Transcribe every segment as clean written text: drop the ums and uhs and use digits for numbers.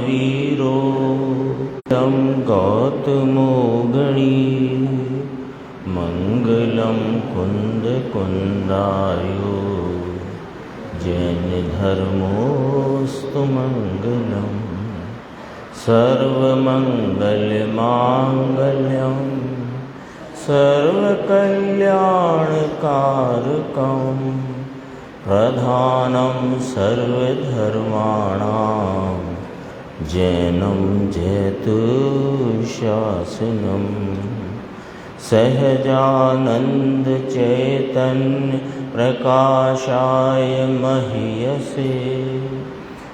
वीरो तं गौतमो गणी मंगलम कुंद कुंदायो जैन धर्मोस्तु मंगलम सर्वमंगलमांगल्यं सर्वकल्याणकारकं प्रधानं सर्वधर्माणां जैनं जयतुशासनं सहजानंद चैतन्य प्रकाशाय महीयसे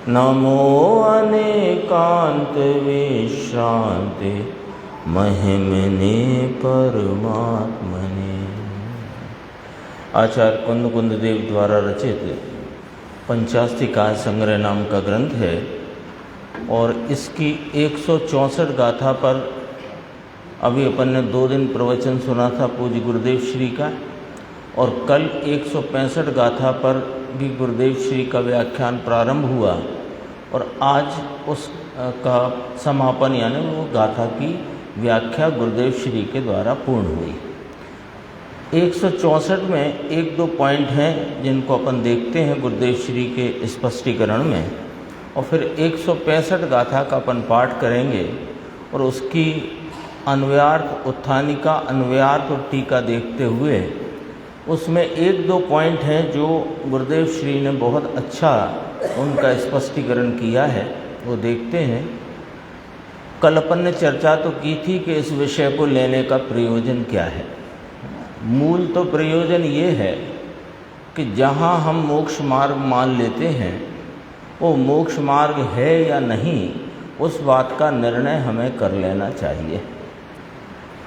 नमो अनेकांत विश्रांति महिमने परमात्मने। आचार्य कुंद कुंद देव द्वारा रचित पंचास्तिकाय संग्रह नाम का ग्रंथ है और इसकी 164 गाथा पर अभी अपन ने 2 दिन प्रवचन सुना था पूज्य गुरुदेव श्री का, और कल 165 गाथा पर भी गुरुदेव श्री का व्याख्यान प्रारंभ हुआ और आज उसका समापन यानी वो गाथा की व्याख्या गुरुदेव श्री के द्वारा पूर्ण हुई। 164 में 1-2 पॉइंट हैं जिनको अपन देखते हैं गुरुदेव श्री के स्पष्टीकरण में, और फिर 165 गाथा का अपन पाठ करेंगे और उसकी अन्वयार्थ उत्थानिका अन्वयार्थ और टीका देखते हुए उसमें 1-2 पॉइंट हैं जो गुरुदेव श्री ने बहुत अच्छा उनका स्पष्टीकरण किया है, वो देखते हैं। कल अपन ने चर्चा तो की थी कि इस विषय को लेने का प्रयोजन क्या है। मूल तो प्रयोजन ये है कि जहाँ हम मोक्ष मार्ग मान लेते हैं वो मोक्ष मार्ग है या नहीं, उस बात का निर्णय हमें कर लेना चाहिए,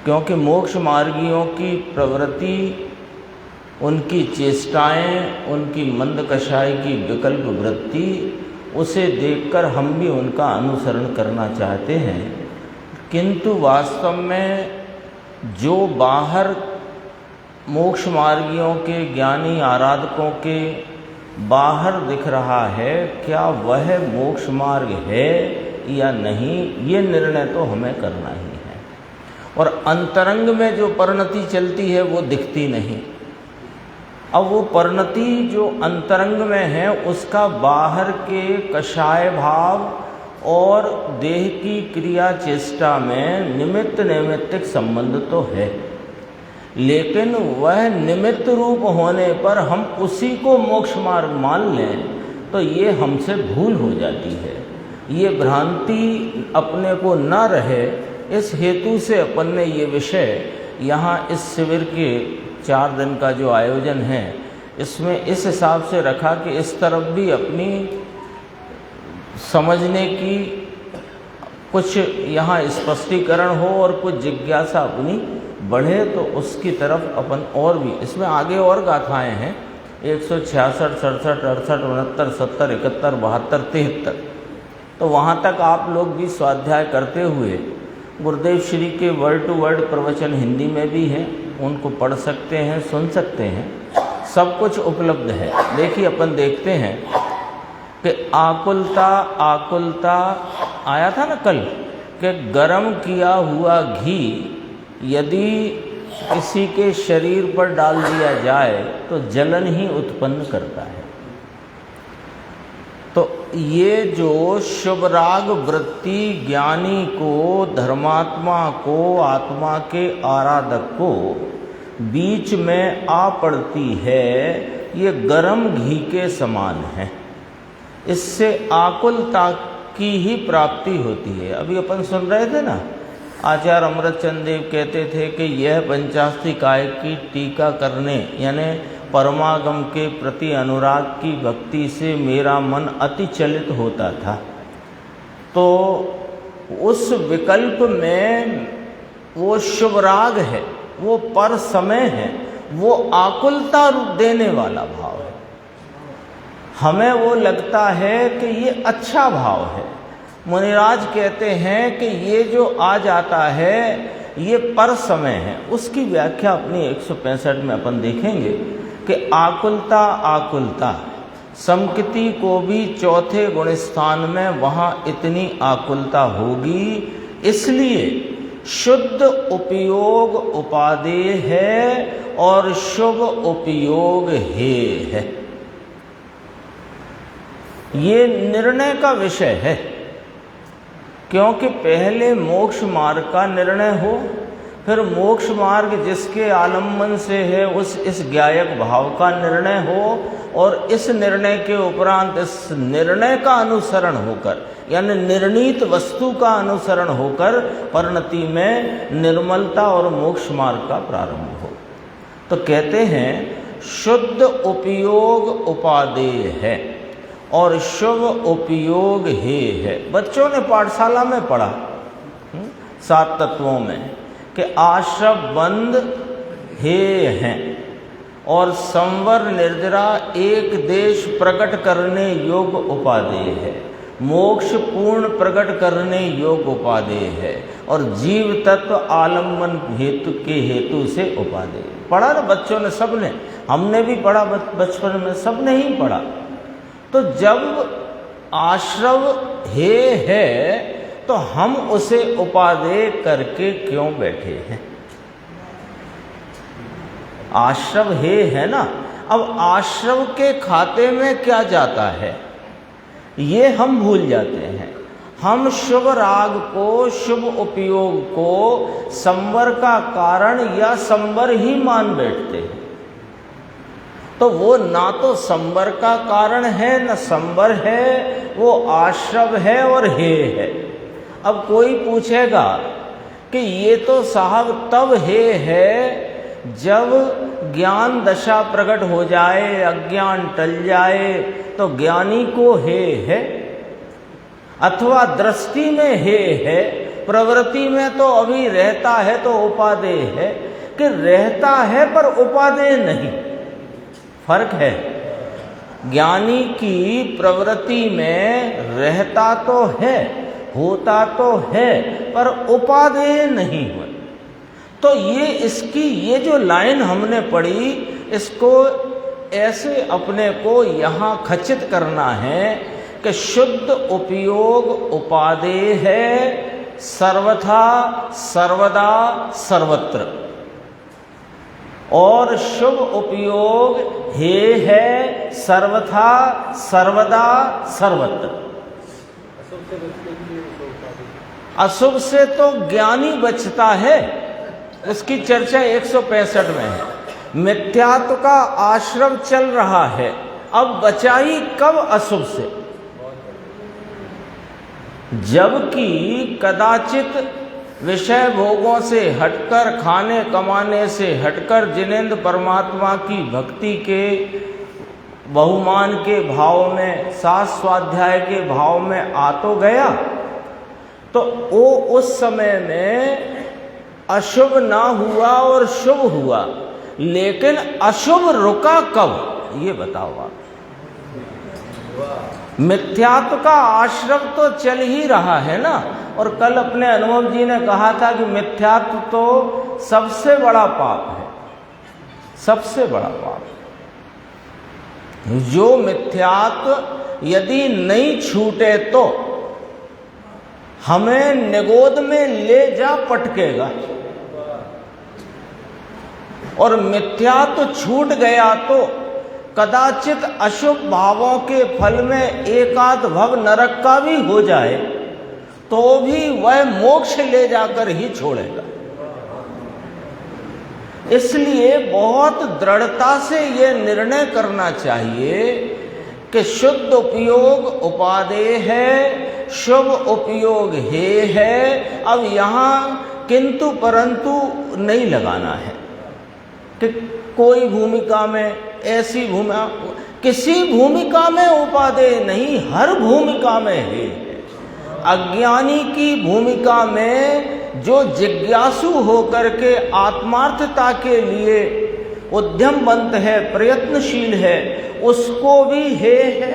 क्योंकि मोक्ष मार्गियों की प्रवृत्ति, उनकी चेष्टाएं, उनकी मंदकशाई की विकल्प वृत्ति, उसे देखकर हम भी उनका अनुसरण करना चाहते हैं, किंतु वास्तव में जो बाहर मोक्ष मार्गियों के ज्ञानी आराधकों के बाहर दिख रहा है, क्या वह मोक्ष मार्ग है या नहीं, ये निर्णय तो हमें करना ही है। और अंतरंग में जो परिणति चलती है वो दिखती नहीं। अब वो परिणति जो अंतरंग में है उसका बाहर के कषाय भाव और देह की क्रिया चेष्टा में निमित्त नैमित्तिक संबंध तो है, लेकिन वह निमित्त रूप होने पर हम उसी को मोक्ष मार्ग मान लें तो ये हमसे भूल हो जाती है। ये भ्रांति अपने को न रहे, इस हेतु से अपन ने ये विषय यहाँ इस शिविर के 4 दिन का जो आयोजन है इसमें इस हिसाब से रखा कि इस तरफ भी अपनी समझने की कुछ यहाँ स्पष्टीकरण हो और कुछ जिज्ञासा अपनी बढ़े, तो उसकी तरफ अपन और भी इसमें आगे और गाथाएं हैं 166, 67, 68, 69, 70, 71, 72, 73, तो वहाँ तक आप लोग भी स्वाध्याय करते हुए गुरुदेव श्री के वर्ड टू वर्ड प्रवचन हिंदी में भी हैं, उनको पढ़ सकते हैं, सुन सकते हैं, सब कुछ उपलब्ध है। देखिए अपन देखते हैं कि आकुलता आकुलता आया था ना कल, कि गरम किया हुआ घी यदि किसी के शरीर पर डाल दिया जाए तो जलन ही उत्पन्न करता है। तो ये जो शुभ राग वृत्ति ज्ञानी को, धर्मात्मा को, आत्मा के आराधक को बीच में आ पड़ती है, ये गरम घी के समान है। इससे आकुलता की ही प्राप्ति होती है। अभी अपन सुन रहे थे ना, आचार्य अमृतचंद देव कहते थे कि यह पंचास्तिकाय की टीका करने यानी परमागम के प्रति अनुराग की भक्ति से मेरा मन अति चलित होता था। तो उस विकल्प में वो शुभ राग है, वो पर समय है, वो आकुलता रूप देने वाला भाव है। हमें वो लगता है कि ये अच्छा भाव है। मुनिराज कहते हैं कि ये जो आ जाता है ये पर समय है। उसकी व्याख्या अपनी 165 में अपन देखेंगे कि आकुलता आकुलता समकिति को भी चौथे गुण स्थान में वहाँ इतनी आकुलता होगी, इसलिए शुद्ध उपयोग उपादेय है और शुभ उपयोग हेय है। ये निर्णय का विषय है, क्योंकि पहले मोक्ष मार्ग का निर्णय हो, फिर मोक्ष मार्ग जिसके आलम्बन से है इस ज्ञायक भाव का निर्णय हो, और इस निर्णय के उपरांत इस निर्णय का अनुसरण होकर, यानी निर्णीत वस्तु का अनुसरण होकर परिणति में निर्मलता और मोक्ष मार्ग का प्रारंभ हो। तो कहते हैं शुद्ध उपयोग उपादेय है और शुभ उपयोग हेय है। बच्चों ने पाठशाला में पढ़ा 7 तत्वों में कि आश्रव बंध हेय हैं और संवर निर्जरा एक देश प्रकट करने योग्य उपादेय है, मोक्ष पूर्ण प्रकट करने योग्य उपादेय है, और जीव तत्व आलम्बन हेतु के हेतु से उपादेय। पढ़ा ना बच्चों ने, सब ने, हमने भी पढ़ा बचपन में, सब ने ही पढ़ा। तो जब आश्रव हेय है तो हम उसे उपादेय करके क्यों बैठे हैं? आश्रव हेय है ना। अब आश्रव के खाते में क्या जाता है ये हम भूल जाते हैं। हम शुभ राग को, शुभ उपयोग को संवर का कारण या संवर ही मान बैठते हैं। तो वो ना तो संवर का कारण है न संवर है, वो आश्रव है और हेय है। अब कोई पूछेगा कि ये तो साहब तब हेय है जब ज्ञान दशा प्रकट हो जाए, अज्ञान टल जाए तो ज्ञानी को हेय है, अथवा दृष्टि में हेय है, प्रवृत्ति में तो अभी रहता है तो उपादेय है, कि रहता है पर उपादेय नहीं। फर्क है। ज्ञानी की प्रवृत्ति में रहता तो है, होता तो है, पर उपादेय नहीं हुआ। तो ये जो लाइन हमने पढ़ी, इसको ऐसे अपने को यहाँ खचित करना है कि शुद्ध उपयोग उपादेय है सर्वथा, सर्वदा, सर्वत्र, और शुभ उपयोग हेय है सर्वथा, सर्वदा, सर्वत्र। अशुभ से तो ज्ञानी बचता है, उसकी चर्चा 165 में है। मिथ्यात्व का आश्रव चल रहा है, अब बचाई कब अशुभ से? जबकि कदाचित विषय भोगों से हटकर, खाने कमाने से हटकर जिनेंद्र परमात्मा की भक्ति के बहुमान के भाव में, सात स्वाध्याय के भाव में आ तो गया, तो वो उस समय में अशुभ ना हुआ और शुभ हुआ, लेकिन अशुभ रुका कब ये बताओ आप। मिथ्यात्व का आश्रव तो चल ही रहा है ना। और कल अपने अनुभव जी ने कहा था कि मिथ्यात्व तो सबसे बड़ा पाप है, सबसे बड़ा पाप। जो मिथ्यात्व यदि नहीं छूटे तो हमें निगोद में ले जा पटकेगा, और मिथ्यात्व छूट गया तो कदाचित अशुभ भावों के फल में एकाध भव नरक का भी हो जाए तो भी वह मोक्ष ले जाकर ही छोड़ेगा। इसलिए बहुत दृढ़ता से यह निर्णय करना चाहिए कि शुद्ध उपयोग उपादेय है, शुभ उपयोग हेय है। अब यहाँ किंतु परंतु नहीं लगाना है कि कोई भूमिका में ऐसी भूमिका, किसी भूमिका में उपादेय नहीं, हर भूमिका में है। अज्ञानी की भूमिका में जो जिज्ञासु होकर के आत्मार्थता के लिए उद्यमवंत है, प्रयत्नशील है, उसको भी हेय है।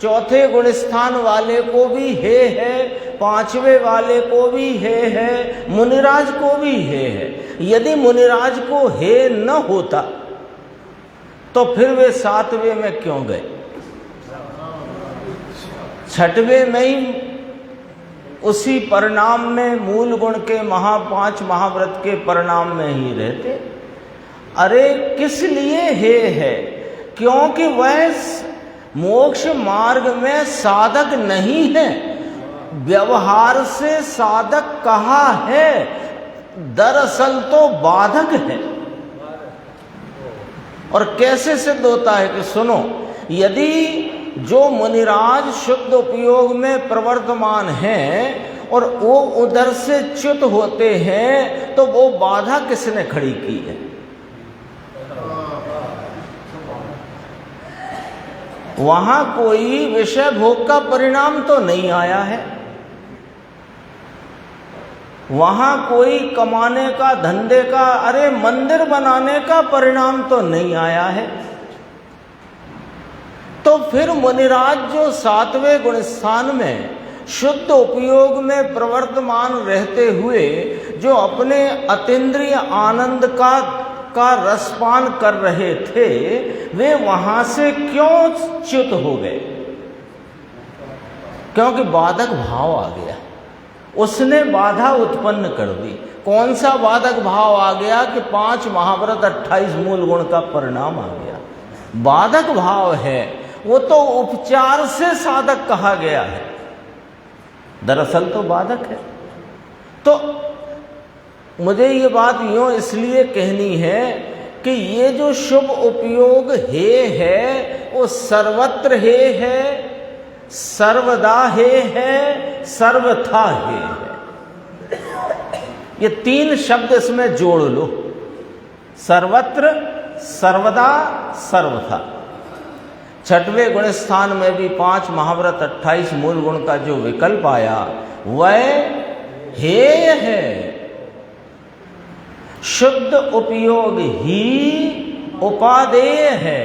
चौथे गुण स्थान वाले को भी हेय है, पांचवे वाले को भी हेय है, मुनिराज को भी हेय है। यदि मुनिराज को हेय न होता तो फिर वे सातवें में क्यों गए? छठवें में ही उसी परिणाम में मूल गुण के पांच महाव्रत के परिणाम में ही रहते। अरे किस लिए हे है? क्योंकि वह मोक्ष मार्ग में साधक नहीं है, व्यवहार से साधक कहा है, दरअसल तो बाधक है। और कैसे सिद्ध होता है कि सुनो, यदि जो मुनिराज शुद्ध उपयोग में प्रवर्तमान हैं और वो उधर से च्युत होते हैं, तो वो बाधा किसने खड़ी की है? वहां कोई विषय भोग का परिणाम तो नहीं आया है, वहां कोई कमाने का, धंधे का, अरे मंदिर बनाने का परिणाम तो नहीं आया है। तो फिर मुनिराज जो सातवें गुण स्थान में शुद्ध उपयोग में प्रवर्तमान रहते हुए जो अपने अतीन्द्रिय आनंद का रसपान कर रहे थे, वे वहां से क्यों च्युत हो गए? क्योंकि बाधक भाव आ गया, उसने बाधा उत्पन्न कर दी। कौन सा बाधक भाव आ गया? कि 5 महाव्रत 28 मूल गुण का परिणाम आ गया। बाधक भाव है, वो तो उपचार से साधक कहा गया है, दरअसल तो बाधक है। तो मुझे ये बात यूं इसलिए कहनी है कि ये जो शुभ उपयोग हे है, वो सर्वत्र हे है, सर्वदा हे है, सर्वथा हे है। ये 3 शब्द इसमें जोड़ लो, सर्वत्र, सर्वदा, सर्वथा। छठवें गुण स्थान में भी 5 महाव्रत 28 मूल गुण का जो विकल्प आया, वह हेय है। शुद्ध उपयोग ही उपादेय है,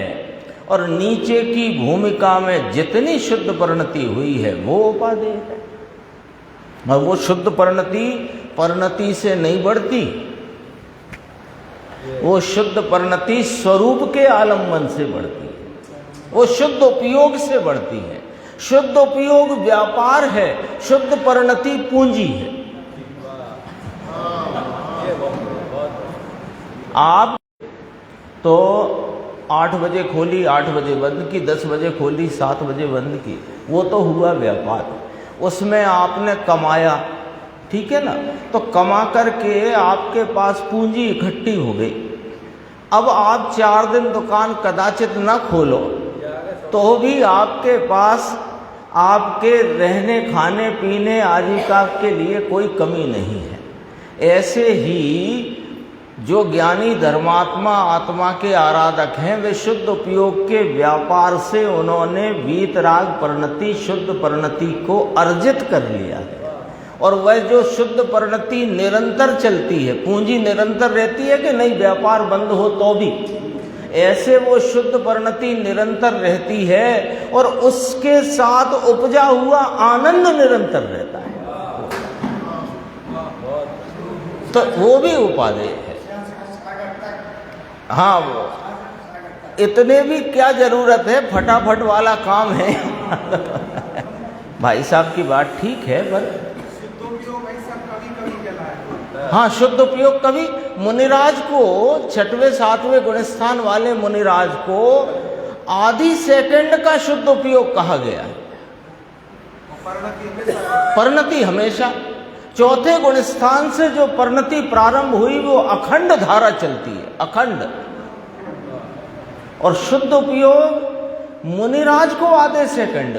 और नीचे की भूमिका में जितनी शुद्ध परिणति हुई है वो उपादेय है। और वो शुद्ध परिणति से नहीं बढ़ती, वो शुद्ध परिणति स्वरूप के आलम्बन से बढ़ती है, वो शुद्ध उपयोग से बढ़ती है। शुद्ध उपयोग व्यापार है, शुद्ध परिणति पूंजी है। आप तो 8 बजे खोली, 8 बजे बंद की, 10 बजे खोली, 7 बजे बंद की, वो तो हुआ व्यापार। उसमें आपने कमाया, ठीक है ना? तो कमा करके आपके पास पूंजी इकट्ठी हो गई। अब आप 4 दिन दुकान कदाचित न खोलो, तो भी आपके पास आपके रहने, खाने, पीने आजीविका के लिए कोई कमी नहीं है। ऐसे ही जो ज्ञानी धर्मात्मा आत्मा के आराधक हैं, वे शुद्ध उपयोग के व्यापार से उन्होंने वीतराग परिणति, शुद्ध परिणति को अर्जित कर लिया है। और वह जो शुद्ध परिणति निरंतर चलती है, पूंजी निरंतर रहती है कि नहीं, व्यापार बंद हो तो भी, ऐसे वो शुद्ध परिणति निरंतर रहती है, और उसके साथ उपजा हुआ आनंद निरंतर रहता है। तो वो भी उपादेय है। हाँ, वो इतने भी क्या जरूरत है, फटाफट वाला काम है। भाई साहब की बात ठीक है, पर हाँ, शुद्ध उपयोग कभी मुनिराज को, 6वें 7वें गुणस्थान वाले मुनिराज को आधी सेकंड का शुद्ध उपयोग कहा गया है। परिणति हमेशा, 4थे गुणस्थान से जो परिणति प्रारंभ हुई वो अखंड धारा चलती है, अखंड। और शुद्ध उपयोग मुनिराज को आधे सेकंड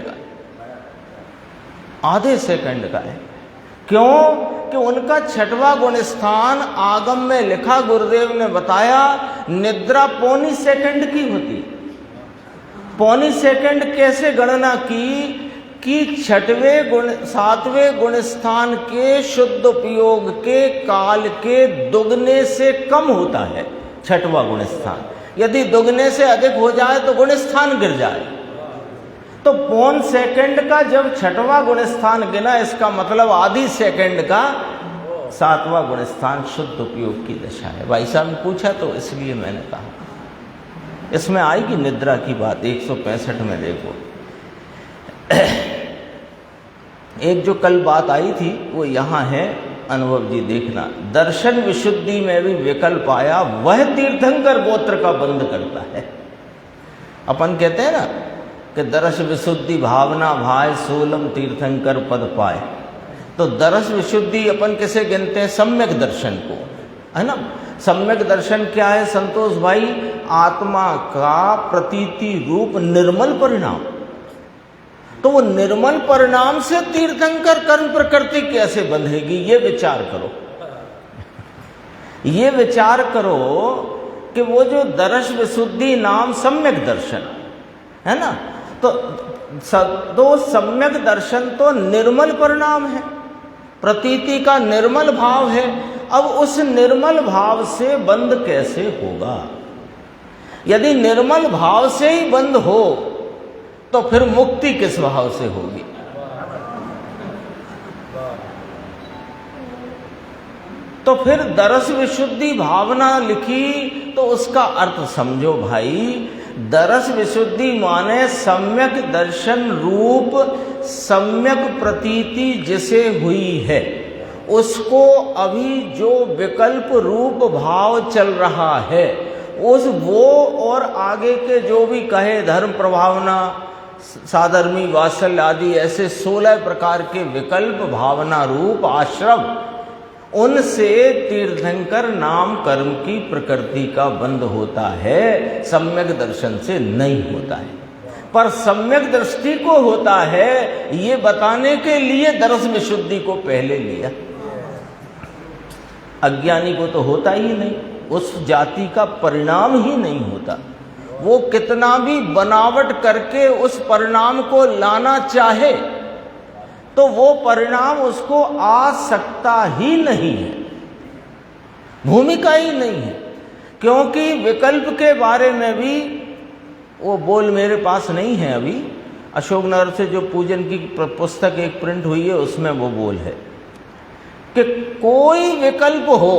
का है। क्यों? कि उनका 6वां गुणस्थान आगम में लिखा, गुरुदेव ने बताया, निद्रा पौनी सेकंड की होती। पौनी सेकंड कैसे गणना की? कि 7वें गुणस्थान के शुद्ध उपयोग के काल के दुगने से कम होता है 6वां गुणस्थान। यदि दुगने से अधिक हो जाए तो गुणस्थान गिर जाए। तो पौन सेकंड का जब 6वां गुणस्थान गिना, इसका मतलब आधी सेकंड का 7वां गुणस्थान शुद्ध उपयोग की दशा है। भाई साहब ने पूछा तो इसलिए मैंने कहा। इसमें आएगी निद्रा की बात, 165 में देखो। एक जो कल बात आई थी वो यहाँ है, अनुभव जी देखना। दर्शन विशुद्धि में भी विकल्प आया, वह तीर्थंकर गोत्र का बंद करता है। अपन कहते हैं ना कि दर्श विशुद्धि भावना भाय, सोलम तीर्थंकर पद पाए। तो दर्श विशुद्धि अपन किसे गिनते हैं? सम्यक दर्शन को, है ना। सम्यक दर्शन क्या है संतोष भाई? आत्मा का प्रतीति रूप निर्मल परिणाम। तो वो निर्मल परिणाम से तीर्थंकर कर्म प्रकृति कैसे बंधेगी, ये विचार करो। ये विचार करो कि वो जो दर्श विशुद्धि नाम सम्यक दर्शन है ना, तो सम्यक दर्शन तो निर्मल परिणाम है, प्रतीति का निर्मल भाव है। अब उस निर्मल भाव से बंद कैसे होगा? यदि निर्मल भाव से ही बंद हो तो फिर मुक्ति किस भाव से होगी? तो फिर दर्श विशुद्धि भावना लिखी तो उसका अर्थ समझो भाई। दर्श विशुद्धि माने सम्यक दर्शन रूप सम्यक प्रतीति जिसे हुई है, उसको अभी जो विकल्प रूप भाव चल रहा है, उस वो और आगे के जो भी कहे धर्म प्रभावना, साधर्मी, वात्सल्य आदि ऐसे 16 प्रकार के विकल्प भावना रूप आश्रम, उनसे तीर्थंकर नाम कर्म की प्रकृति का बंध होता है, सम्यक दर्शन से नहीं होता है। पर सम्यक दृष्टि को होता है, ये बताने के लिए दर्श विशुद्धि को पहले लिया। अज्ञानी को तो होता ही नहीं, उस जाति का परिणाम ही नहीं होता। वो कितना भी बनावट करके उस परिणाम को लाना चाहे तो वो परिणाम उसको आ सकता ही नहीं है, भूमिका ही नहीं है। क्योंकि विकल्प के बारे में भी वो बोल मेरे पास नहीं है अभी, अशोकनगर से जो पूजन की पुस्तक एक प्रिंट हुई है उसमें वो बोल है कि कोई विकल्प हो,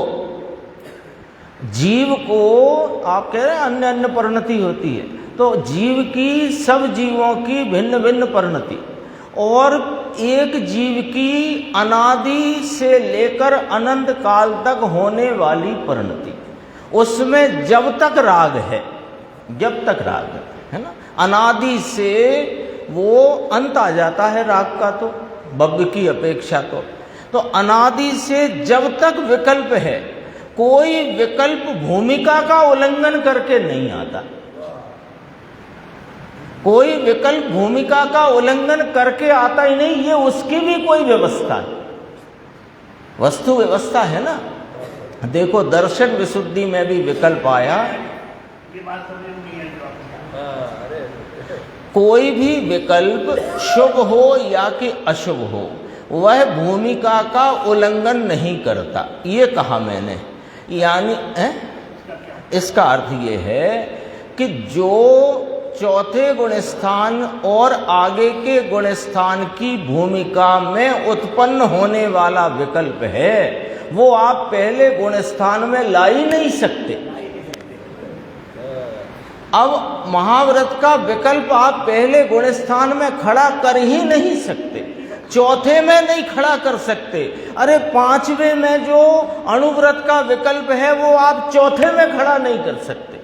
जीव को आप कह रहे हैं अन्य अन्य परिणति होती है, तो जीव की, सब जीवों की भिन्न भिन्न परिणति, और एक जीव की अनादि से लेकर अनंत काल तक होने वाली परिणति, उसमें जब तक राग है, जब तक राग है ना, अनादि से वो अंत आ जाता है राग का, तो भव्य की अपेक्षा तो अनादि से जब तक विकल्प है, कोई विकल्प भूमिका का उल्लंघन करके नहीं आता। कोई विकल्प भूमिका का उल्लंघन करके आता ही नहीं, ये उसकी भी कोई व्यवस्था है, वस्तु व्यवस्था है ना। देखो दर्शन विशुद्धि में भी विकल्प आया, कोई भी विकल्प शुभ हो या कि अशुभ हो, वह भूमिका का उल्लंघन नहीं करता, ये कहा मैंने। यानी इसका अर्थ ये है कि जो चौथे गुणस्थान और आगे के गुणस्थान की भूमिका में उत्पन्न होने वाला विकल्प है, वो आप पहले गुणस्थान में ला ही नहीं सकते। अब महाव्रत का विकल्प आप पहले गुणस्थान में खड़ा कर ही नहीं सकते, चौथे में नहीं खड़ा कर सकते। अरे पांचवें में जो अणुव्रत का विकल्प है वो आप चौथे में खड़ा नहीं कर सकते।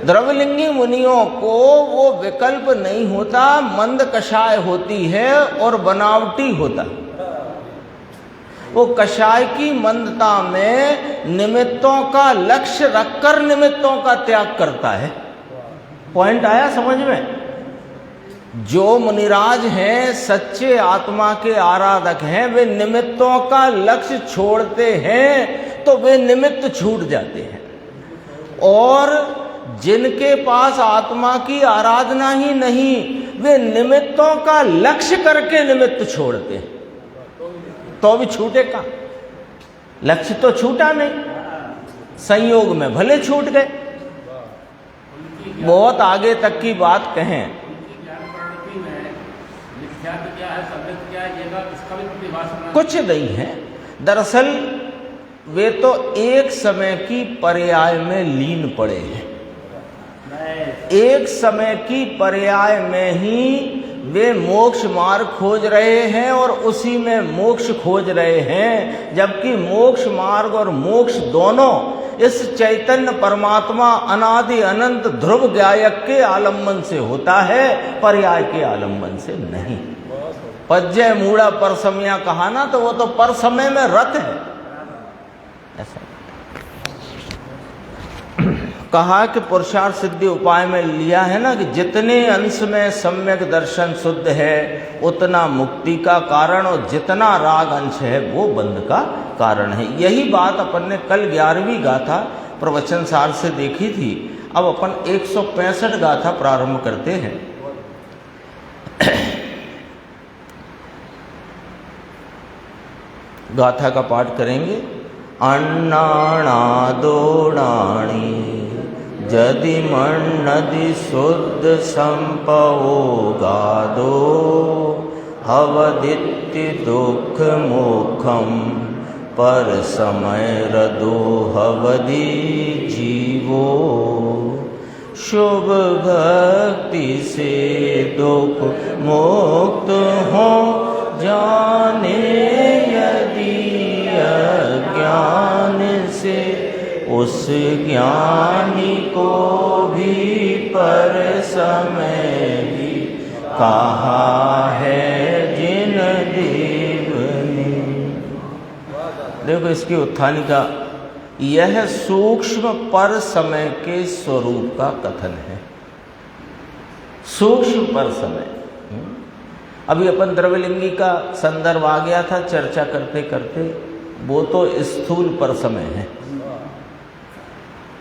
द्रवलिंगी मुनियों को वो विकल्प नहीं होता, मंद कषाय होती है और बनावटी होता है। वो कषाय की मंदता में निमित्तों का लक्ष्य रखकर निमित्तों का त्याग करता है। पॉइंट आया समझ में? जो मुनिराज हैं, सच्चे आत्मा के आराधक हैं, वे निमित्तों का लक्ष्य छोड़ते हैं तो वे निमित्त छूट जाते हैं, और जिनके पास आत्मा की आराधना ही नहीं, वे निमित्तों का लक्ष्य करके निमित्त छोड़ते हैं, तो भी छूटेगा। लक्ष्य तो छूटा नहीं, संयोग में भले छूट गए। बहुत आगे तक की बात कहें, कुछ नहीं है। दरअसल वे तो एक समय की पर्याय में लीन पड़े हैं। एक समय की पर्याय में ही वे मोक्ष मार्ग खोज रहे हैं और उसी में मोक्ष खोज रहे हैं, जबकि मोक्ष मार्ग और मोक्ष दोनों इस चैतन्य परमात्मा अनादि अनंत ध्रुव गायक के आलम्बन से होता है, पर्याय के आलम्बन से नहीं। पज्जय मूढ़ा परसमया कहा ना, तो वो तो पर समय में रत है। ऐसा कहा कि पुरुषार्थ सिद्धि उपाय में लिया है ना कि जितने अंश में सम्यक दर्शन शुद्ध है उतना मुक्ति का कारण, और जितना राग अंश है वो बंध का कारण है। यही बात अपन ने कल 11वीं गाथा प्रवचन सार से देखी थी। अब अपन 165 गाथा प्रारंभ करते हैं। गाथा का पाठ करेंगे। अन्नाणादोणाणि जदि मन्नदि शुद्ध संपवो गादो हवदित्ति दुख मोखम पर समय रदो हवदि जीवो। शुभ भक्ति से दुख मुक्त हो जाने यदि अज्ञान से, उस ज्ञानी को भी पर समय भी कहा है जिन देव ने। देखो इसकी उत्थानिका, यह सूक्ष्म पर समय के स्वरूप का कथन है। सूक्ष्म पर समय, अभी अपन द्रव्यलिंगी का संदर्भ आ गया था चर्चा करते करते, वो तो स्थूल पर समय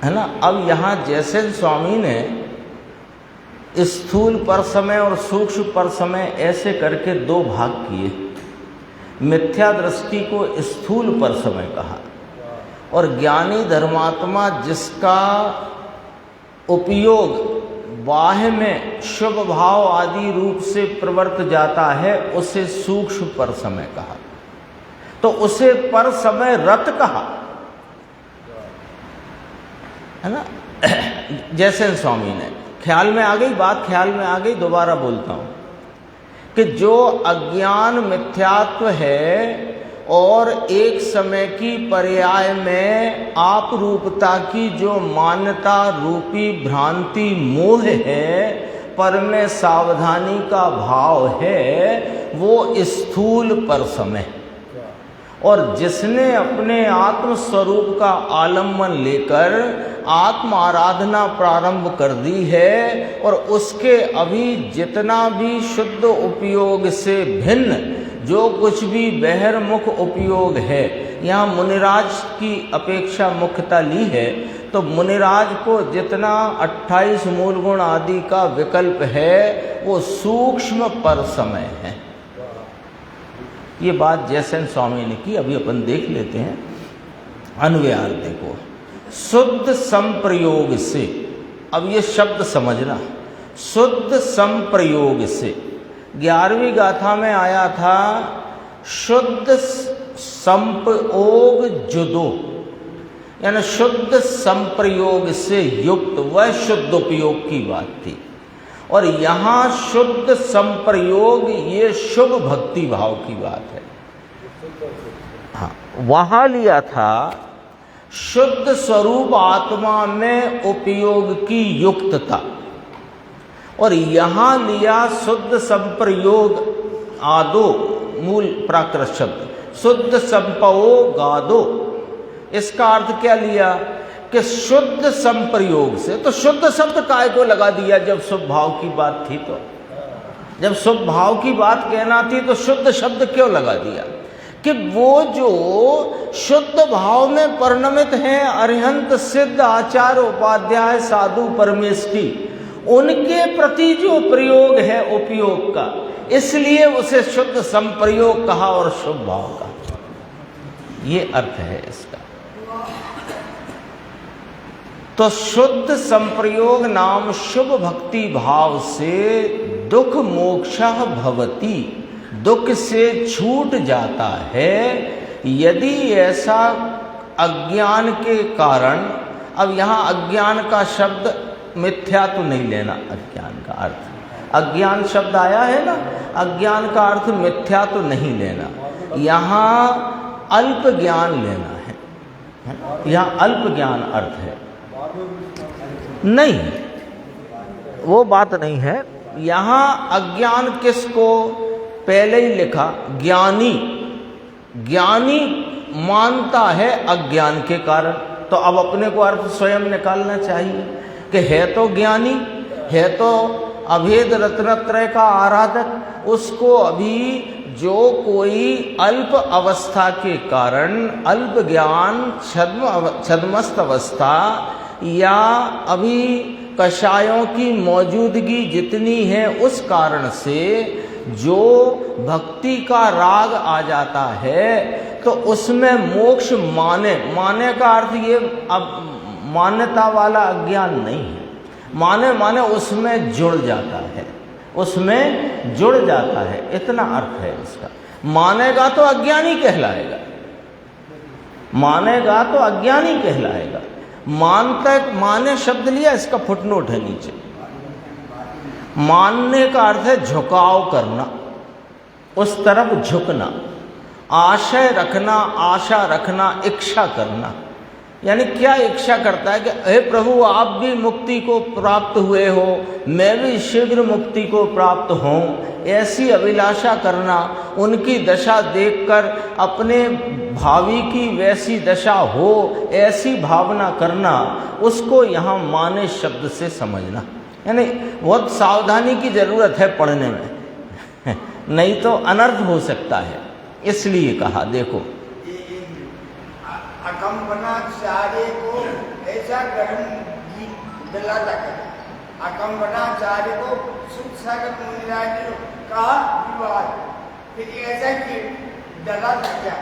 है ना। अब यहाँ जैसे स्वामी ने स्थूल पर समय और सूक्ष्म पर समय ऐसे करके दो भाग किए। मिथ्या दृष्टि को स्थूल पर समय कहा, और ज्ञानी धर्मात्मा जिसका उपयोग बाह्य में शुभ भाव आदि रूप से प्रवर्त जाता है उसे सूक्ष्म पर समय कहा, तो उसे पर समय रत कहा, है ना। जैसे स्वामी ने, ख्याल में आ गई बात, ख्याल में आ गई, दोबारा बोलता हूं कि जो अज्ञान मिथ्यात्व है और एक समय की पर्याय में आप रूपता की जो मान्यता रूपी भ्रांति मोह है, पर में सावधानी का भाव है, वो स्थूल पर समय। और जिसने अपने आत्म स्वरूप का आलम्बन लेकर आत्म आराधना प्रारंभ कर दी है, और उसके अभी जितना भी शुद्ध उपयोग से भिन्न जो कुछ भी बहिर्मुख उपयोग है, यहाँ मुनिराज की अपेक्षा मुख्यता ली है, तो मुनिराज को जितना 28 मूल गुण आदि का विकल्प है वो सूक्ष्म पर समय है। ये बात जैसेन स्वामी ने की, अभी अपन देख लेते हैं अन्वयार्थ को। शुद्ध संप्रयोग से, अब ये शब्द समझना, शुद्ध संप्रयोग से 11वीं गाथा में आया था शुद्ध संप्रयोग जुदो, यानी शुद्ध संप्रयोग से युक्त, वह शुद्ध उपयोग की बात थी। और यहाँ शुद्ध संप्रयोग ये शुभ भक्ति भाव की बात है। हाँ, वहाँ लिया था शुद्ध स्वरूप आत्मा में उपयोग की युक्तता, और यहाँ लिया शुद्ध संप्रयोग आदो, मूल प्राकृत शब्द शुद्ध संपवो गादो। इसका अर्थ क्या लिया कि शुद्ध संप्रयोग से, तो शुद्ध शब्द काय को लगा दिया जब शुभ भाव की बात थी, तो जब शुभ भाव की बात कहना थी तो शुद्ध शब्द क्यों लगा दिया कि वो जो शुद्ध भाव में परिणमित हैं, अरिहंत सिद्ध आचार्य उपाध्याय साधु परमेष्ठी, उनके प्रति जो प्रयोग है उपयोग का, इसलिए उसे शुद्ध संप्रयोग कहा और शुभ भाव का। ये अर्थ है इसका। तो शुद्ध संप्रयोग नाम शुभ भक्ति भाव से दुख मोक्षः भवति, दुख से छूट जाता है। यदि ऐसा अज्ञान के कारण, अब यहाँ अज्ञान का शब्द मिथ्या तो नहीं लेना अज्ञान का अर्थ। अज्ञान शब्द आया है ना, अज्ञान का अर्थ मिथ्या तो नहीं लेना, यहाँ अल्प ज्ञान लेना है, यहाँ अल्प ज्ञान अर्थ है। नहीं, वो बात नहीं है। यहाँ अज्ञान किसको पहले ही लिखा, ज्ञानी, ज्ञानी मानता है अज्ञान के कारण, तो अब अपने को अर्थ स्वयं निकालना चाहिए कि है तो ज्ञानी, है तो अभेद रत्नत्रय का आराधक, उसको अभी जो कोई अल्प अवस्था के कारण, अल्प ज्ञान, छद्मस्त अवस्था या अभी कषायों की मौजूदगी जितनी है उस कारण से जो भक्ति का राग आ जाता है तो उसमें मोक्ष माने का अर्थ ये अब मान्यता वाला अज्ञान नहीं है, माने उसमें जुड़ जाता है, उसमें जुड़ जाता है, इतना अर्थ है इसका। मानेगा तो अज्ञानी कहलाएगा, मानेगा तो अज्ञानी कहलाएगा। माने शब्द लिया, इसका फुटनोट है नीचे। मानने का अर्थ है झुकाव करना, उस तरफ झुकना, आशय रखना, आशा रखना, इच्छा करना। यानी क्या इच्छा करता है कि हे प्रभु आप भी मुक्ति को प्राप्त हुए हो, मैं भी शीघ्र मुक्ति को प्राप्त हूँ, ऐसी अभिलाषा करना, उनकी दशा देखकर अपने भावी की वैसी दशा हो ऐसी भावना करना, उसको यहाँ माने शब्द से समझना। यानी बहुत सावधानी की जरूरत है पढ़ने में नहीं तो अनर्थ हो सकता है, इसलिए कहा। देखो अकम्पनाचार्य को ऐसा ग्रहण दिलाता है, अकम्पनाचार्य को सुख सागर मुनिराज ने कहा विवाद, फिर ऐसा कि डलाता क्या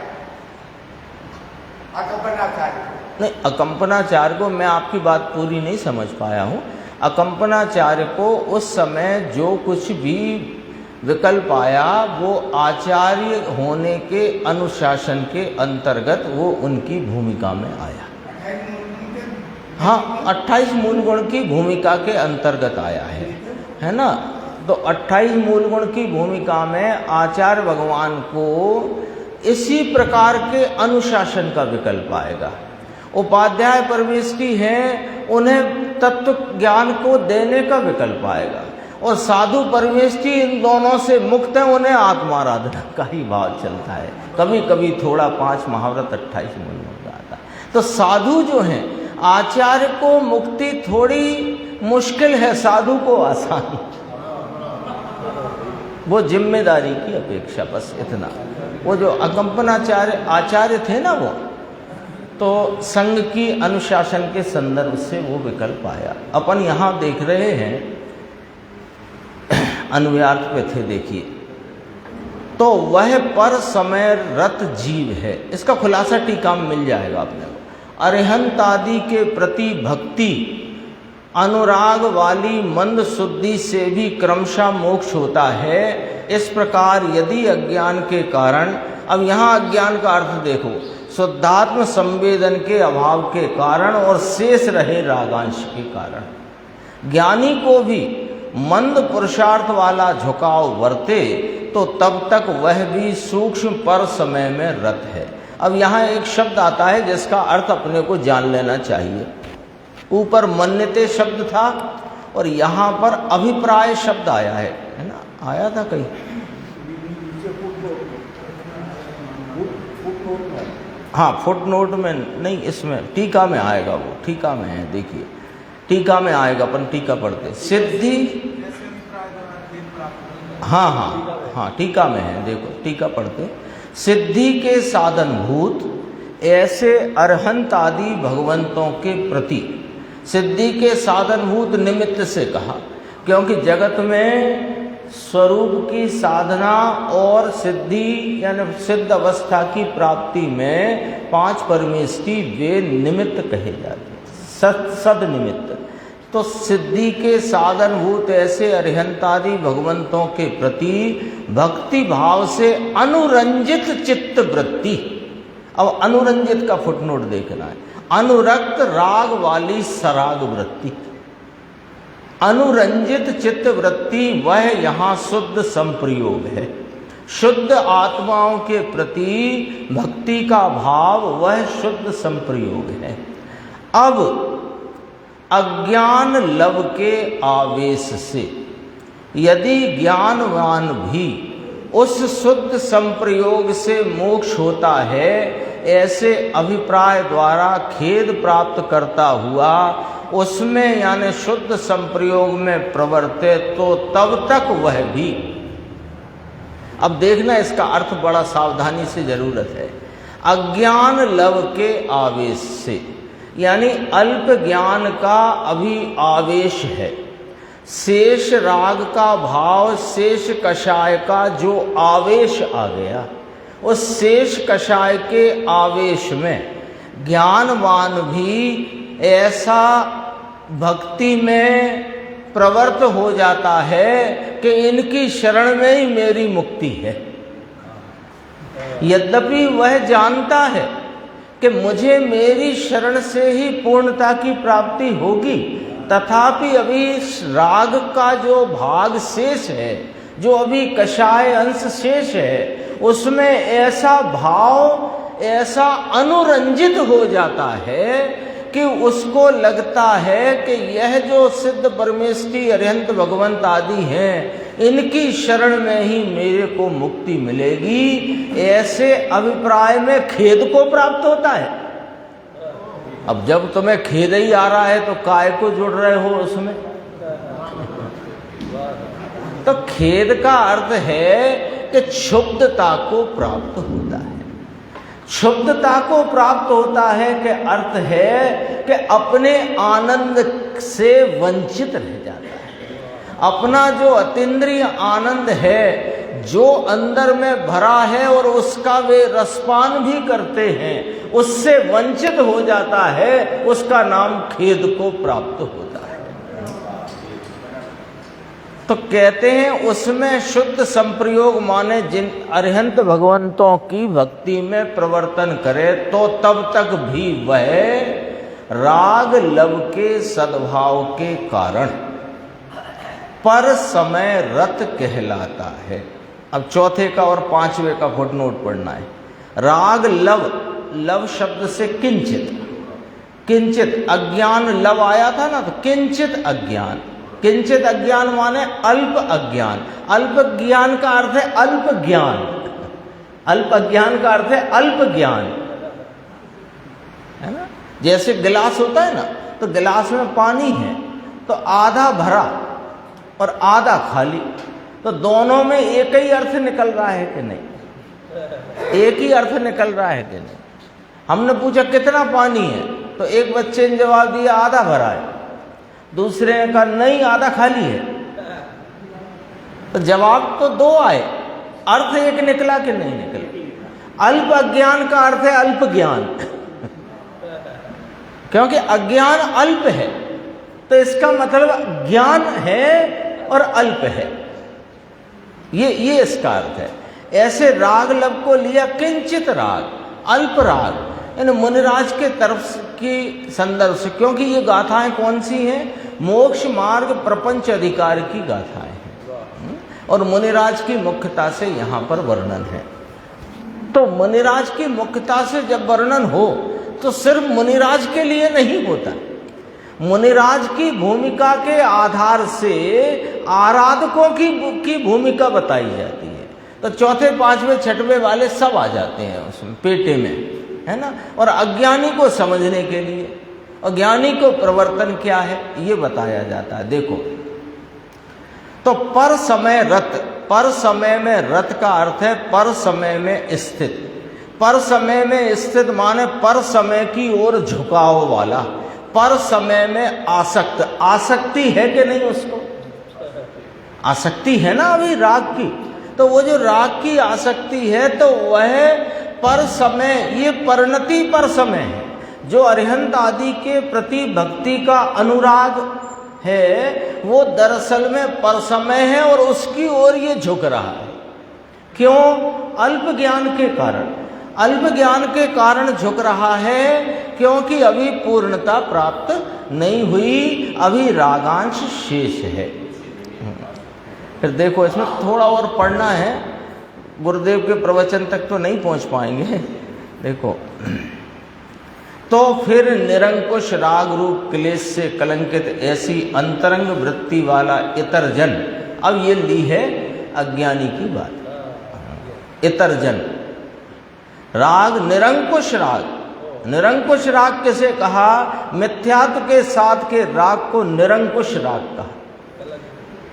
अकम्पनाचार्य? नहीं, अकम्पनाचार्य को मैं आपकी बात पूरी नहीं समझ पाया हूँ। अकम्पनाचार्य को उस समय जो कुछ भी विकल्प आया वो आचार्य होने के अनुशासन के अंतर्गत वो उनकी भूमिका में आया। हाँ, 28 मूल गुण की भूमिका के अंतर्गत आया है ना। तो 28 मूल गुण की भूमिका में आचार्य भगवान को इसी प्रकार के अनुशासन का विकल्प आएगा। उपाध्याय परमेष्टि हैं, उन्हें तत्व ज्ञान को देने का विकल्प आएगा, और साधु परमेष्टि इन दोनों से मुक्त है, उन्हें आत्माराधना का ही भाव चलता है। कभी कभी थोड़ा 5 महाव्रत 28 मूल गुण आता है। तो साधु जो हैं, आचार्य को मुक्ति थोड़ी मुश्किल है, साधु को आसान, वो जिम्मेदारी की अपेक्षा, बस इतना। वो जो अकम्पनाचार्य आचार्य थे ना, वो तो संघ की अनुशासन के संदर्भ से वो विकल्प आया। अपन यहाँ देख रहे हैं अन्वयार्थ पे थे, देखिए। तो वह पर समय रत जीव है, इसका खुलासा टीका में मिल जाएगा आपने को। अरिहंत आदि के प्रति भक्ति अनुराग वाली मंद शुद्धि से भी क्रमशः मोक्ष होता है। इस प्रकार यदि अज्ञान के कारण, अब यहाँ अज्ञान का अर्थ देखो, शुद्धात्म संवेदन के अभाव के कारण और शेष रहे रागांश के कारण ज्ञानी को भी मंद पुरुषार्थ वाला झुकाव वर्ते तो तब तक वह भी सूक्ष्म पर समय में रत है। अब यहाँ एक शब्द आता है जिसका अर्थ अपने को जान लेना चाहिए। ऊपर मन्यते शब्द था और यहाँ पर अभिप्राय शब्द आया है ना, आया था कहीं? हाँ, फुटनोट में नहीं, इसमें टीका में आएगा, वो टीका में है, देखिए टीका में आएगा। अपन टीका पढ़ते सिद्धि, हाँ टीका में है, देखो टीका पढ़ते। सिद्धि के साधनभूत ऐसे अरहंत आदि भगवंतों के प्रति, सिद्धि के साधनभूत निमित्त से कहा, क्योंकि जगत में स्वरूप की साधना और सिद्धि यानी सिद्ध अवस्था की प्राप्ति में 5 परमेष्टि वे निमित्त कहे जाते हैं, सद निमित्त। तो सिद्धि के साधनभूत ऐसे अरिहंतादि भगवंतों के प्रति भक्ति भाव से अनुरंजित चित्त वृत्ति। अब अनुरंजित का फुटनोट देखना है, अनुरक्त राग वाली सराग वृत्ति। अनुरंजित चित्त वृत्ति वह यहाँ शुद्ध संप्रयोग है। शुद्ध आत्माओं के प्रति भक्ति का भाव वह शुद्ध संप्रयोग है। अब अज्ञान लव के आवेश से यदि ज्ञानवान भी उस शुद्ध संप्रयोग से मोक्ष होता है, ऐसे अभिप्राय द्वारा खेद प्राप्त करता हुआ उसमें यानी शुद्ध संप्रयोग में प्रवर्ते, तो तब तक वह भी, अब देखना इसका अर्थ बड़ा सावधानी से जरूरत है, अज्ञान लव के आवेश से यानी अल्प ज्ञान का अभी आवेश है, शेष राग का भाव, शेष कषाय का जो आवेश आ गया, उस शेष कषाय के आवेश में ज्ञानवान भी ऐसा भक्ति में प्रवृत्त हो जाता है कि इनकी शरण में ही मेरी मुक्ति है। यद्यपि वह जानता है कि मुझे मेरी शरण से ही पूर्णता की प्राप्ति होगी, तथापि अभी राग का जो भाग शेष है, जो अभी कषाय अंश शेष है, उसमें ऐसा भाव, ऐसा अनुरंजित हो जाता है कि उसको लगता है कि यह जो सिद्ध परमेष्ठी अरिहंत भगवंत आदि हैं, इनकी शरण में ही मेरे को मुक्ति मिलेगी। ऐसे अभिप्राय में खेद को प्राप्त होता है। अब जब तुम्हें खेद ही आ रहा है तो काय को जुड़ रहे हो उसमें? तो खेद का अर्थ है कि क्षुब्धता को प्राप्त होता है। क्षुब्धता को प्राप्त होता है कि अर्थ है कि अपने आनंद से वंचित रह जाता है। अपना जो अतीन्द्रिय आनंद है, जो अंदर में भरा है और उसका वे रसपान भी करते हैं, उससे वंचित हो जाता है, उसका नाम खेद को प्राप्त होता है। तो कहते हैं उसमें शुद्ध संप्रयोग माने जिन अरिहंत भगवंतों की भक्ति में प्रवर्तन करे, तो तब तक भी वह राग लव के सद्भाव के कारण पर समय रत कहलाता है। अब चौथे का और पांचवे का फुटनोट पढ़ना है। राग लव, लव शब्द से किंचित, किंचित अज्ञान लव आया था ना, तो किंचित अज्ञान, किंचित अज्ञान माने अल्प अज्ञान। अल्प ज्ञान का अर्थ है अल्प ज्ञान, अल्प अज्ञान का अर्थ है अल्प ज्ञान, है ना। जैसे गिलास होता है ना, तो गिलास में पानी है तो आधा भरा और आधा खाली, तो दोनों में एक ही अर्थ निकल रहा है कि नहीं? एक ही अर्थ निकल रहा है कि नहीं? हमने पूछा कितना पानी है, तो एक बच्चे ने जवाब दिया आधा भरा है, दूसरे ने कहा नहीं आधा खाली है। तो जवाब तो दो आए, अर्थ एक निकला कि नहीं निकला? अल्प अज्ञान का अर्थ है अल्प ज्ञान क्योंकि अज्ञान अल्प है, तो इसका मतलब ज्ञान है और अल्प है, ये इसका अर्थ है। ऐसे राग लव को लिया किंचित राग, अल्प राग, यानी मुनिराज के तरफ की संदर्भ से, क्योंकि ये गाथाएं कौन सी हैं? मोक्ष मार्ग प्रपंच अधिकार की गाथाएं हैं और मुनिराज की मुख्यता से यहाँ पर वर्णन है। तो मुनिराज की मुख्यता से जब वर्णन हो तो सिर्फ मुनिराज के लिए नहीं होता, मुनिराज की भूमिका के आधार से आराधकों की भूमिका बताई जाती है। तो चौथे पांचवें छठवें वाले सब आ जाते हैं उसमें पेटे में, है ना। और अज्ञानी को समझने के लिए, अज्ञानी को प्रवर्तन क्या है ये बताया जाता है। देखो, तो पर समय रत, पर समय में रत का अर्थ है पर समय में स्थित। पर समय में स्थित माने पर समय की ओर झुकाव वाला, पर समय में आसक्त। आसक्ति है कि नहीं? उसको आसक्ति है ना अभी राग की, तो वो जो राग की आसक्ति है तो वह पर समय, ये परिणति पर समय है। जो अरिहंत आदि के प्रति भक्ति का अनुराग है वो दरअसल में पर समय है और उसकी ओर ये झुक रहा है। क्यों? अल्प ज्ञान के कारण, अल्प ज्ञान के कारण झुक रहा है, क्योंकि अभी पूर्णता प्राप्त नहीं हुई, अभी रागांश शेष है। फिर देखो इसमें थोड़ा और पढ़ना है, गुरुदेव के प्रवचन तक तो नहीं पहुंच पाएंगे। देखो, तो फिर निरंकुश राग रूप क्लेश से कलंकित ऐसी अंतरंग वृत्ति वाला इतर जन, अब ये ली है अज्ञानी की बात। इतर जन राग निरंकुश राग, निरंकुश राग किसे कहा? मिथ्यात्व के साथ के राग को निरंकुश राग कहा,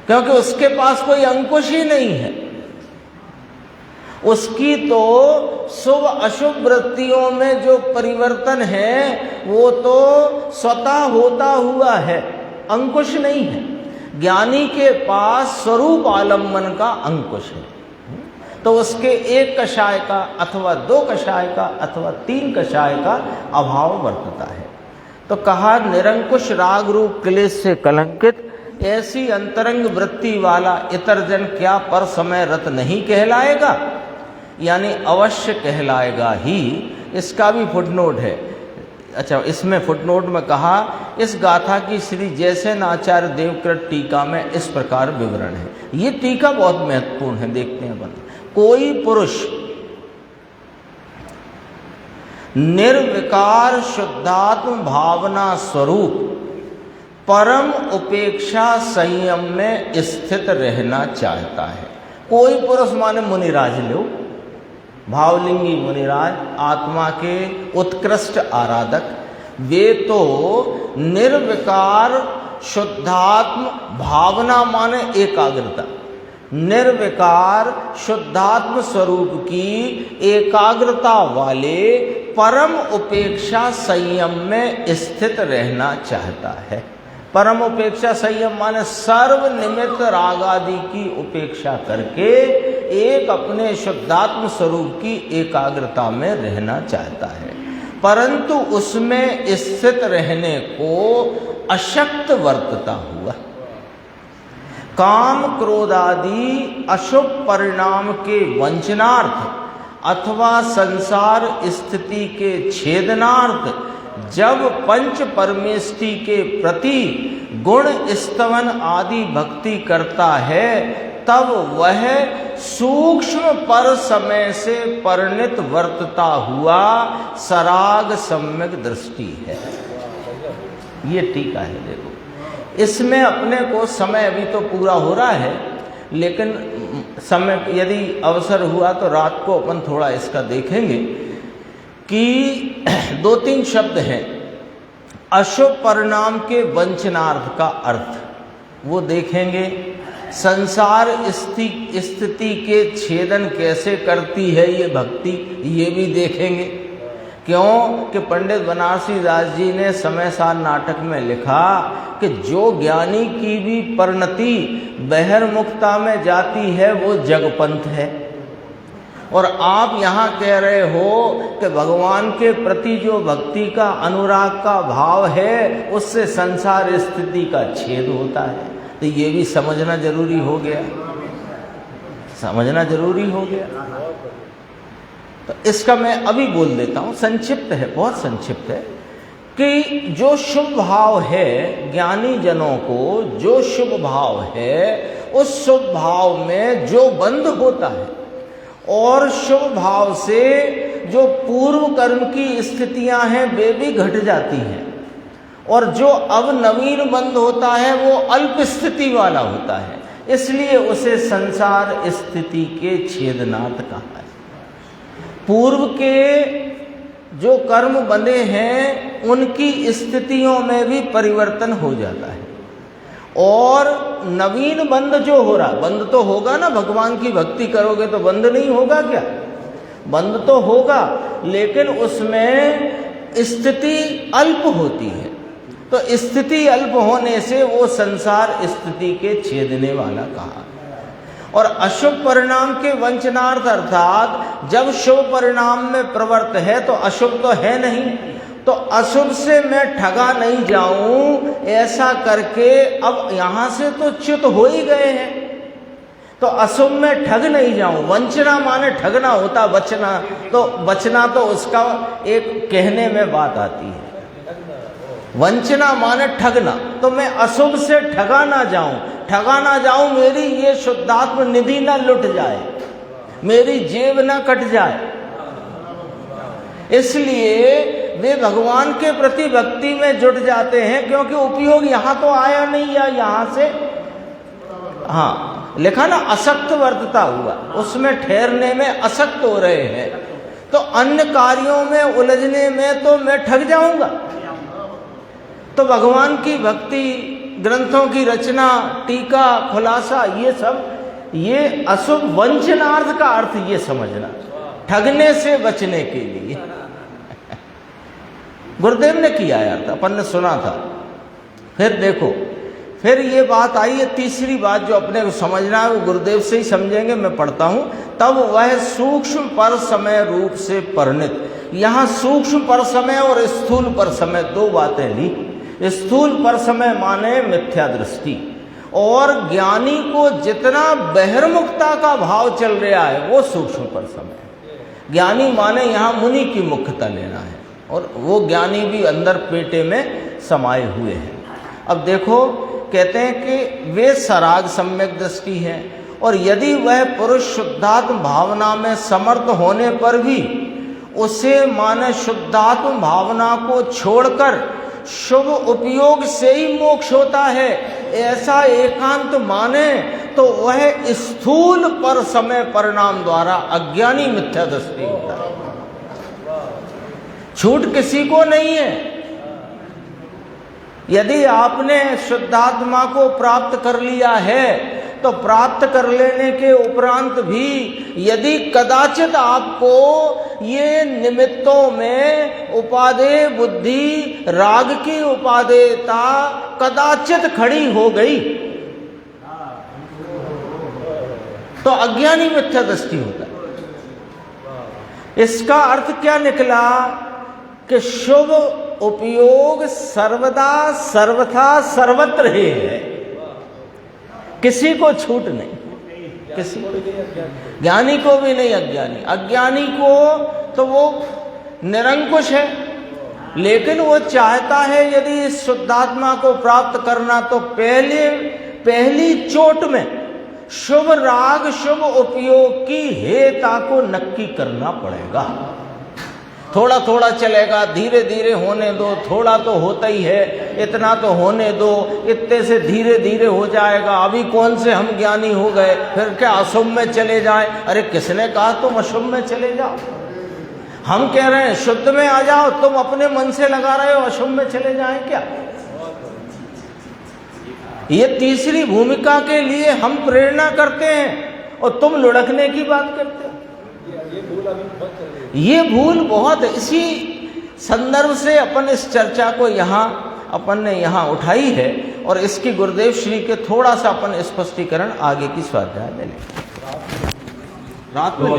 क्योंकि उसके पास कोई अंकुश ही नहीं है। उसकी तो शुभ अशुभ वृत्तियों में जो परिवर्तन है वो तो स्वतः होता हुआ है, अंकुश नहीं है। ज्ञानी के पास स्वरूप आलम्बन का अंकुश है, तो उसके एक कषाय का अथवा दो कषाय का अथवा तीन कषाय का अभाव वर्तता है। तो कहा निरंकुश राग रूप क्लेश से कलंकित ऐसी अंतरंग वृत्ति वाला इतर जन क्या पर समय रत नहीं कहलाएगा? यानी अवश्य कहलाएगा ही। इसका भी फुटनोट है। अच्छा, इसमें फुटनोट में कहा इस गाथा की श्री जयसेन आचार्य देवकृत टीका में इस प्रकार विवरण है। ये टीका बहुत महत्वपूर्ण है, देखते हैं अपन। कोई पुरुष निर्विकार शुद्धात्म भावना स्वरूप परम उपेक्षा संयम में स्थित रहना चाहता है। कोई पुरुष माने मुनिराज लो, भावलिंगी मुनिराज, आत्मा के उत्कृष्ट आराधक, वे तो निर्विकार शुद्धात्म भावना माने एकाग्रता, निर्विकार शुद्धात्म स्वरूप की एकाग्रता वाले परम उपेक्षा संयम में स्थित रहना चाहता है। परम उपेक्षा संयम माने सर्व निमित्त राग आदि की उपेक्षा करके एक अपने शुद्धात्म स्वरूप की एकाग्रता में रहना चाहता है, परंतु उसमें स्थित रहने को अशक्त वर्तता हुआ काम क्रोध आदि अशुभ परिणाम के वंचनार्थ अथवा संसार स्थिति के छेदनार्थ जब पंच परमेष्टि के प्रति गुण स्तवन आदि भक्ति करता है, तब वह सूक्ष्म पर समय से परिणित वर्तता हुआ सराग सम्यक दृष्टि है। ये टीका है। देखो, इसमें अपने को समय अभी तो पूरा हो रहा है, लेकिन समय यदि अवसर हुआ तो रात को अपन थोड़ा इसका देखेंगे कि दो तीन शब्द हैं। अशुभ परिणाम के वंचनार्थ का अर्थ वो देखेंगे। संसार स्थिति के छेदन कैसे करती है ये भक्ति, ये भी देखेंगे। क्यों कि पंडित बनारसी दास जी ने समय सार नाटक में लिखा कि जो ज्ञानी की भी परिणति बहिर्मुखता में जाती है वो जगपंथ है, और आप यहाँ कह रहे हो कि भगवान के प्रति जो भक्ति का अनुराग का भाव है उससे संसार स्थिति का छेद होता है। तो ये भी समझना जरूरी हो गया, समझना जरूरी हो गया। तो इसका मैं अभी बोल देता हूँ, संक्षिप्त है, बहुत संक्षिप्त है, कि जो शुभ भाव है ज्ञानी जनों को, जो शुभ भाव है उस शुभ भाव में जो बंध होता है और शुभ भाव से जो पूर्व कर्म की स्थितियां हैं वे भी घट जाती हैं, और जो अब नवीन बंध होता है वो अल्प स्थिति वाला होता है, इसलिए उसे संसार स्थिति के छेदनार्थ कहा है। पूर्व के जो कर्म बंधे हैं उनकी स्थितियों में भी परिवर्तन हो जाता है, और नवीन बंध जो हो रहा, बंध तो होगा ना, भगवान की भक्ति करोगे तो बंध नहीं होगा क्या? बंध तो होगा, लेकिन उसमें स्थिति अल्प होती है। तो स्थिति अल्प होने से वो संसार स्थिति के छेदने वाला कहा। और अशुभ परिणाम के वंचनार्थ अर्थात जब शुभ परिणाम में प्रवृत्त है तो अशुभ तो है नहीं, तो अशुभ से मैं ठगा नहीं जाऊं ऐसा करके अब यहां से तो च्युत हो ही गए हैं, तो अशुभ में ठग नहीं जाऊं। वंचना माने ठगना होता, बचना तो उसका एक कहने में बात आती है। वंचना माने ठगना, तो मैं अशुभ से ठगा ना जाऊं, मेरी ये शुद्धात्म निधि ना लुट जाए, मेरी जेब ना कट जाए। इसलिए वे भगवान के प्रति भक्ति में जुट जाते हैं, क्योंकि उपयोग यहां तो आया नहीं, या यहां से हाँ लिखा ना असक्त वर्तता हुआ, उसमें ठहरने में असक्त हो रहे हैं, तो अन्य कार्यों में उलझने में तो मैं ठग जाऊंगा। तो भगवान की भक्ति, ग्रंथों की रचना, टीका, खुलासा, ये सब ये अशुभ वंचनार्थ का अर्थ ये समझना, ठगने से बचने के लिए गुरुदेव ने किया यार, अपन ने सुना था। फिर देखो, फिर ये बात आई है, तीसरी बात जो अपने को समझना है वो गुरुदेव से ही समझेंगे, मैं पढ़ता हूं। तब वह सूक्ष्म पर समय रूप से परिणित, यहां सूक्ष्म पर समय और स्थूल पर समय दो बातें ली। स्थूल पर समय माने मिथ्या दृष्टि, और ज्ञानी को जितना बहिर्मुखता का भाव चल रहा है वो सूक्ष्म पर समय। ज्ञानी माने यहां मुनि की मुख्यता लेना है, और वो ज्ञानी भी अंदर पेटे में समाये हुए हैं। अब देखो, कहते हैं कि वे सराग सम्यक दृष्टि है, और यदि वह पुरुष शुद्धात्म भावना में समर्थ होने पर भी उसे माने शुद्धात्म भावना को छोड़कर शुभ उपयोग से ही मोक्ष होता है, ऐसा एकांत माने, तो वह स्थूल पर समय परिणाम द्वारा अज्ञानी मिथ्या दृष्टि होता है। छूट किसी को नहीं है। यदि आपने शुद्धात्मा को प्राप्त कर लिया है, तो प्राप्त कर लेने के उपरांत भी यदि कदाचित आपको ये निमित्तों में उपादेय बुद्धि, राग की उपादेयता कदाचित खड़ी हो गई, तो अज्ञानी मिथ्या दृष्टि होता है। इसका अर्थ क्या निकला कि शुभ उपयोग सर्वदा सर्वथा सर्वत्र ही है, किसी को छूट नहीं, किसी को, ज्ञानी को भी नहीं, अज्ञानी को तो वो निरंकुश है, लेकिन वो चाहता है यदि इस शुद्धात्मा को प्राप्त करना, तो पहली चोट में शुभ राग शुभ उपयोग की हेता को नक्की करना पड़ेगा। थोड़ा थोड़ा चलेगा, धीरे धीरे होने दो, थोड़ा तो होता ही है, इतना तो होने दो, इतने से धीरे धीरे हो जाएगा। अभी कौन से हम ज्ञानी हो गए, फिर क्या अशुभ में चले जाए? अरे किसने कहा तुम अशुभ में चले जाओ? हम कह रहे हैं शुद्ध में आ जाओ, तुम अपने मन से लगा रहे हो अशुभ में चले जाए क्या? ये तीसरी भूमिका के लिए हम प्रेरणा करते हैं और तुम लुढ़कने की बात करते हो। ये भूल बहुत, इसी संदर्भ से अपन इस चर्चा को अपन ने यहाँ उठाई है, और इसकी गुरुदेव श्री के थोड़ा सा अपन स्पष्टीकरण आगे की स्वाध्याय में लेंगे। रात में